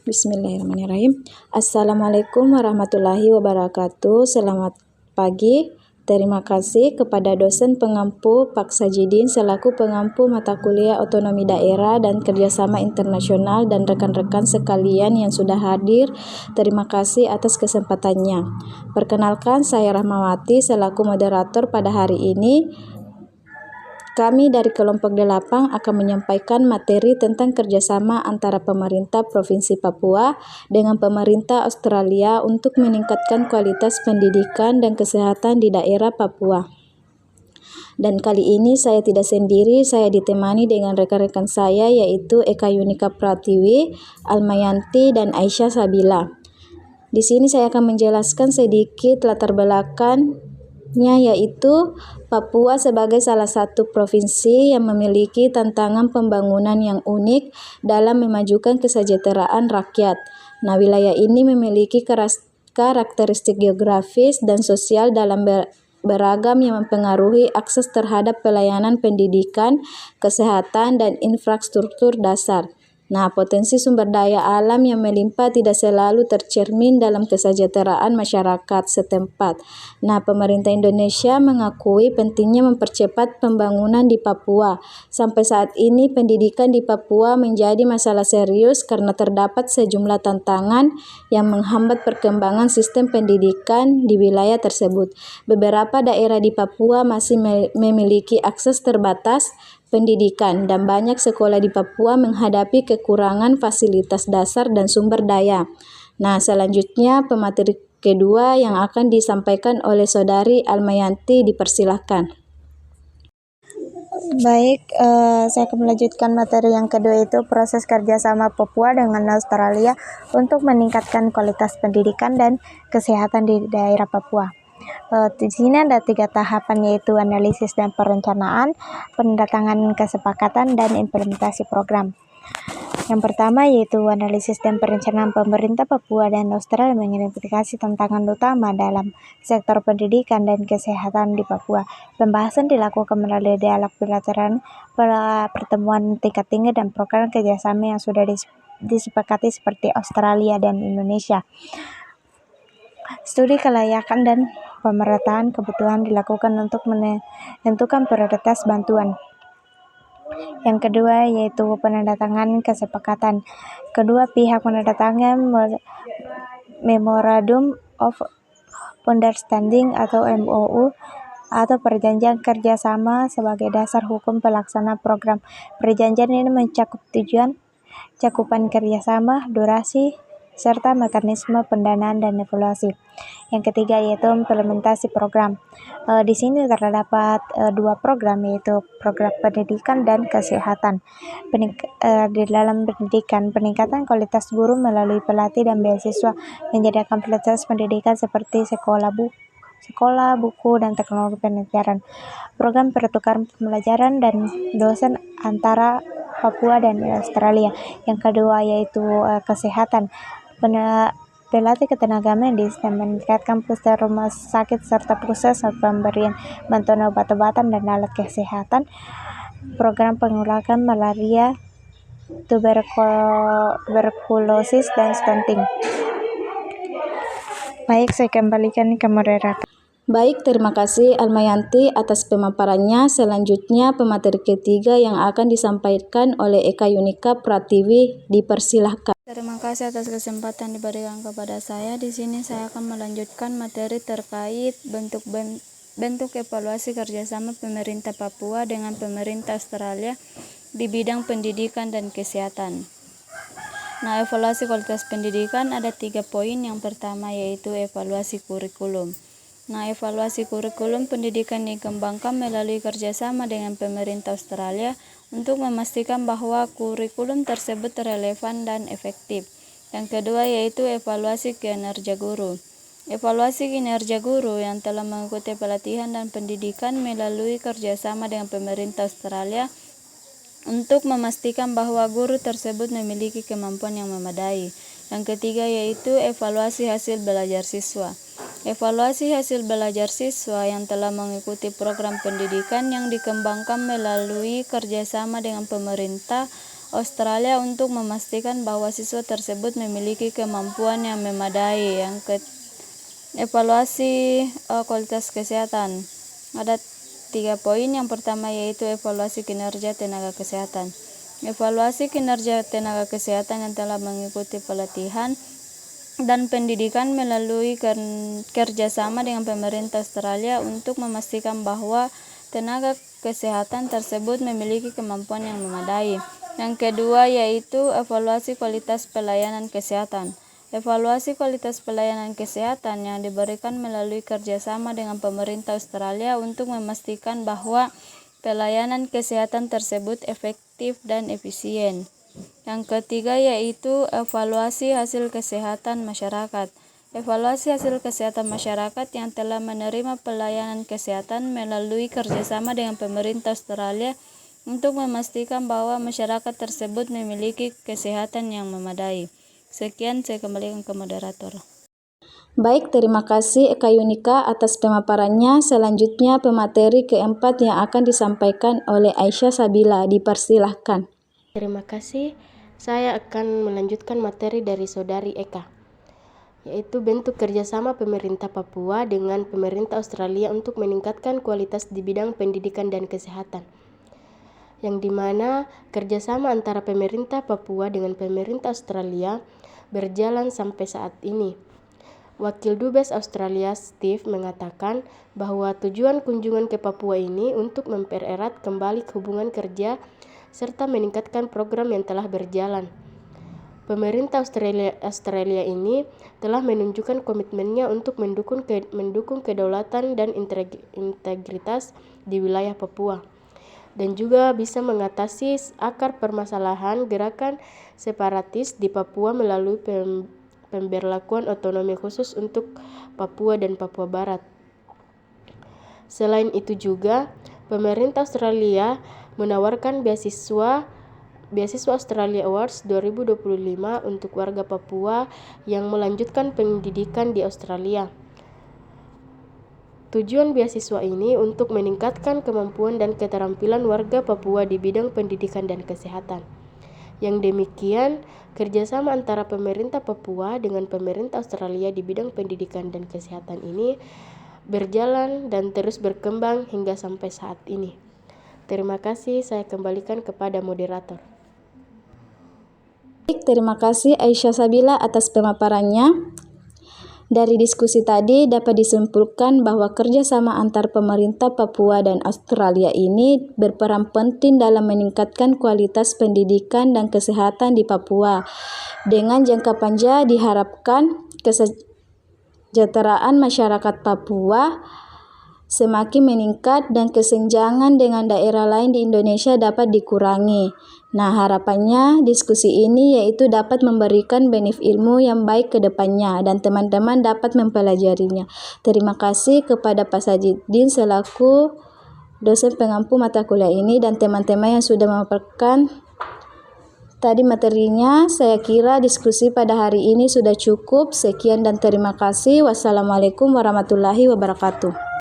Bismillahirrahmanirrahim. Assalamualaikum warahmatullahi wabarakatuh. Selamat pagi. Terima kasih kepada dosen pengampu Pak Sajidin selaku pengampu mata kuliah otonomi daerah dan kerjasama internasional dan rekan-rekan sekalian yang sudah hadir. Terima kasih atas kesempatannya. Perkenalkan, saya Rahmawati selaku moderator pada hari ini. Kami dari kelompok 8 akan menyampaikan materi tentang kerjasama antara pemerintah Provinsi Papua dengan pemerintah Australia untuk meningkatkan kualitas pendidikan dan kesehatan di daerah Papua. Dan kali ini saya tidak sendiri, saya ditemani dengan rekan-rekan saya yaitu Eka Yunika Pratiwi, Almayanti, dan Aisyah Sabila. Di sini saya akan menjelaskan sedikit latar belakangnya, yaitu Papua sebagai salah satu provinsi yang memiliki tantangan pembangunan yang unik dalam memajukan kesejahteraan rakyat. Nah, wilayah ini memiliki karakteristik geografis dan sosial dalam beragam yang mempengaruhi akses terhadap pelayanan pendidikan, kesehatan, dan infrastruktur dasar. Nah, potensi sumber daya alam yang melimpah tidak selalu tercermin dalam kesejahteraan masyarakat setempat. Nah, pemerintah Indonesia mengakui pentingnya mempercepat pembangunan di Papua. Sampai saat ini, pendidikan di Papua menjadi masalah serius karena terdapat sejumlah tantangan yang menghambat perkembangan sistem pendidikan di wilayah tersebut. Beberapa daerah di Papua masih memiliki akses terbatas pendidikan dan banyak sekolah di Papua menghadapi kekurangan fasilitas dasar dan sumber daya. Nah, selanjutnya pemateri kedua yang akan disampaikan oleh Saudari Almayanti, dipersilahkan. Baik, saya akan melanjutkan materi yang kedua, itu proses kerjasama Papua dengan Australia untuk meningkatkan kualitas pendidikan dan kesehatan di daerah Papua. Di sini ada 3 tahapan, yaitu analisis dan perencanaan, penandatanganan kesepakatan, dan implementasi program. Yang pertama yaitu analisis dan perencanaan. Pemerintah Papua dan Australia mengidentifikasi tantangan utama dalam sektor pendidikan dan kesehatan di Papua. Pembahasan dilakukan melalui dialog bilateral, pertemuan tingkat tinggi, dan program kerjasama yang sudah disepakati seperti Australia dan Indonesia. Studi kelayakan dan pemerataan kebutuhan dilakukan untuk menentukan prioritas bantuan. Yang kedua yaitu penandatanganan kesepakatan. Kedua pihak menandatangani Memorandum of Understanding atau MOU atau perjanjian kerjasama sebagai dasar hukum pelaksana program. Perjanjian ini mencakup tujuan, cakupan kerjasama, durasi, serta mekanisme pendanaan dan evaluasi. Yang ketiga yaitu implementasi program. Di sini terdapat 2 program, yaitu program pendidikan dan kesehatan. Di dalam pendidikan, peningkatan kualitas guru melalui pelatih dan beasiswa, menyediakan fasilitas pendidikan seperti sekolah, buku, dan teknologi penelitian. Program pertukaran pembelajaran dan dosen antara Papua dan Australia. Yang kedua yaitu kesehatan. Pelatih ketenaga medis dan meningkatkan puskesmas, rumah sakit, serta proses pemberian bantuan obat-obatan dan alat kesehatan. Program pengulangan malaria, tuberkulosis, dan stunting. Baik, saya kembalikan ke moderator. Baik, terima kasih Almayanti atas pemaparannya. Selanjutnya pemateri ketiga yang akan disampaikan oleh Eka Yunika Pratiwi, dipersilahkan. Terima kasih atas kesempatan diberikan kepada saya. Di sini saya akan melanjutkan materi terkait bentuk evaluasi kerjasama pemerintah Papua dengan pemerintah Australia di bidang pendidikan dan kesehatan. Nah, evaluasi kualitas pendidikan ada 3 poin. Yang pertama yaitu evaluasi kurikulum. Nah, evaluasi kurikulum pendidikan dikembangkan melalui kerjasama dengan pemerintah Australia untuk memastikan bahwa kurikulum tersebut relevan dan efektif. Yang kedua yaitu evaluasi kinerja guru. Evaluasi kinerja guru yang telah mengikuti pelatihan dan pendidikan melalui kerjasama dengan pemerintah Australia untuk memastikan bahwa guru tersebut memiliki kemampuan yang memadai. Yang ketiga yaitu evaluasi hasil belajar siswa. Evaluasi hasil belajar siswa yang telah mengikuti program pendidikan yang dikembangkan melalui kerjasama dengan pemerintah Australia untuk memastikan bahwa siswa tersebut memiliki kemampuan yang memadai. Evaluasi kualitas kesehatan. Ada 3 poin. Yang pertama yaitu evaluasi kinerja tenaga kesehatan. Evaluasi kinerja tenaga kesehatan yang telah mengikuti pelatihan dan pendidikan melalui kerjasama dengan pemerintah Australia untuk memastikan bahwa tenaga kesehatan tersebut memiliki kemampuan yang memadai. Yang kedua yaitu evaluasi kualitas pelayanan kesehatan. Evaluasi kualitas pelayanan kesehatan yang diberikan melalui kerjasama dengan pemerintah Australia untuk memastikan bahwa pelayanan kesehatan tersebut efektif dan efisien. Yang ketiga yaitu evaluasi hasil kesehatan masyarakat. Evaluasi hasil kesehatan masyarakat yang telah menerima pelayanan kesehatan melalui kerjasama dengan pemerintah Australia untuk memastikan bahwa masyarakat tersebut memiliki kesehatan yang memadai. Sekian, saya kembalikan ke moderator. Baik, terima kasih Eka Yunika atas pemaparannya. Selanjutnya pemateri keempat yang akan disampaikan oleh Aisyah Sabila. Dipersilahkan. Terima kasih. Saya akan melanjutkan materi dari Saudari Eka, yaitu bentuk kerjasama pemerintah Papua dengan pemerintah Australia untuk meningkatkan kualitas di bidang pendidikan dan kesehatan, yang dimana kerjasama antara pemerintah Papua dengan pemerintah Australia berjalan sampai saat ini. Wakil Dubes Australia Steve mengatakan bahwa tujuan kunjungan ke Papua ini untuk mempererat kembali hubungan kerja serta meningkatkan program yang telah berjalan. Pemerintah Australia ini telah menunjukkan komitmennya untuk mendukung kedaulatan dan integritas di wilayah Papua, dan juga bisa mengatasi akar permasalahan gerakan separatis di Papua melalui pemberlakuan otonomi khusus untuk Papua dan Papua Barat. Selain itu juga, pemerintah Australia menawarkan beasiswa Australia Awards 2025 untuk warga Papua yang melanjutkan pendidikan di Australia. Tujuan beasiswa ini untuk meningkatkan kemampuan dan keterampilan warga Papua di bidang pendidikan dan kesehatan. Yang demikian, kerjasama antara pemerintah Papua dengan pemerintah Australia di bidang pendidikan dan kesehatan ini berjalan dan terus berkembang hingga sampai saat ini. Terima kasih, saya kembalikan kepada moderator. Terima kasih Aisyah Sabila atas pemaparannya. Dari diskusi tadi dapat disimpulkan bahwa kerjasama antar pemerintah Papua dan Australia ini berperan penting dalam meningkatkan kualitas pendidikan dan kesehatan di Papua. Dengan jangka panjang diharapkan kesejahteraan masyarakat Papua semakin meningkat dan kesenjangan dengan daerah lain di Indonesia dapat dikurangi. Nah, harapannya diskusi ini yaitu dapat memberikan benefit ilmu yang baik ke depannya dan teman-teman dapat mempelajarinya. Terima kasih kepada Pak Sajidin selaku dosen pengampu mata kuliah ini dan teman-teman yang sudah memaparkan tadi materinya. Saya kira diskusi pada hari ini sudah cukup. Sekian dan terima kasih. Wassalamualaikum warahmatullahi wabarakatuh.